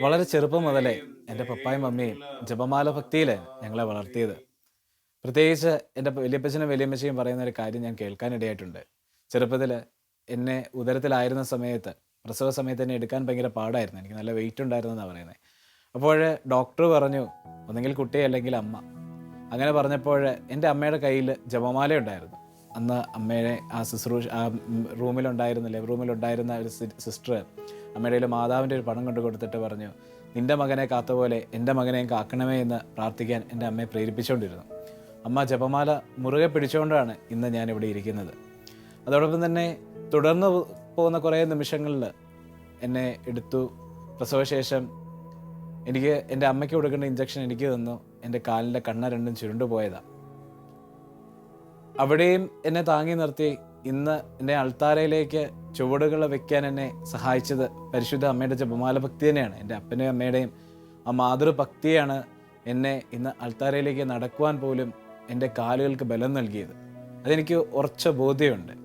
വളരെ ചെറുപ്പം മുതലേ എൻ്റെ പപ്പായും മമ്മിയും ജപമാല ഭക്തിയിൽ ഞങ്ങളെ വളർത്തിയത്. പ്രത്യേകിച്ച് എൻ്റെ വലിയപ്പച്ചനും വലിയമ്മച്ചിയും പറയുന്ന ഒരു കാര്യം ഞാൻ കേൾക്കാനിടയായിട്ടുണ്ട്. ചെറുപ്പത്തിൽ എന്നെ ഉദരത്തിലായിരുന്ന സമയത്ത്, പ്രസവ സമയത്ത് എന്നെ എടുക്കാൻ ഭയങ്കര പാടായിരുന്നു. എനിക്ക് നല്ല വെയിറ്റ് ഉണ്ടായിരുന്നെന്നാണ് പറയുന്നത്. അപ്പോൾ ഡോക്ടർ പറഞ്ഞു, ഒന്നെങ്കിൽ കുട്ടി അല്ലെങ്കിൽ അമ്മ. അങ്ങനെ പറഞ്ഞപ്പോൾ എൻ്റെ അമ്മയുടെ കയ്യിൽ ജപമാല ഉണ്ടായിരുന്നു. അന്ന് അമ്മയെ റൂമിലുണ്ടായിരുന്ന ഒരു സിസ്റ്റർ അമ്മയുടെ കയ്യിൽ മാതാവിൻ്റെ ഒരു പണം കൊണ്ട് കൊടുത്തിട്ട് പറഞ്ഞു, നിൻ്റെ മകനെ കാത്തപോലെ എൻ്റെ മകനെയും കാക്കണമേ എന്ന് പ്രാർത്ഥിക്കാൻ എൻ്റെ അമ്മയെ പ്രേരിപ്പിച്ചുകൊണ്ടിരുന്നു. അമ്മ ജപമാല മുറുകെ പിടിച്ചുകൊണ്ടാണ് ഇന്ന് ഞാൻ ഇവിടെ ഇരിക്കുന്നത്. അതോടൊപ്പം തന്നെ തുടർന്ന് പോകുന്ന കുറേ നിമിഷങ്ങളിൽ എന്നെ എടുത്തു. പ്രസവശേഷം എനിക്ക് എൻ്റെ അമ്മയ്ക്ക് കൊടുക്കേണ്ട ഇഞ്ചക്ഷൻ എനിക്ക് തന്നു. എൻ്റെ കാലിൻ്റെ കണ്ണ രണ്ടും ചുരുണ്ടുപോയതാണ്. അവിടെയും എന്നെ താങ്ങി നിർത്തി ഇന്ന് എന്നെ അൾത്താരയിലേക്ക് ചുവടുകൾ വെക്കാൻ എന്നെ സഹായിച്ചത് പരിശുദ്ധ അമ്മയുടെ ജപമാല ഭക്തി തന്നെയാണ്. എൻ്റെ അപ്പൻ്റെയും അമ്മയുടെയും ആ മാതൃഭക്തിയാണ് എന്നെ ഇന്ന് അൾത്താരയിലേക്ക് നടക്കുവാൻ പോലും എൻ്റെ കാലുകൾക്ക് ബലം നൽകിയത്. അതെനിക്ക് ഉറച്ച ബോധ്യമുണ്ട്.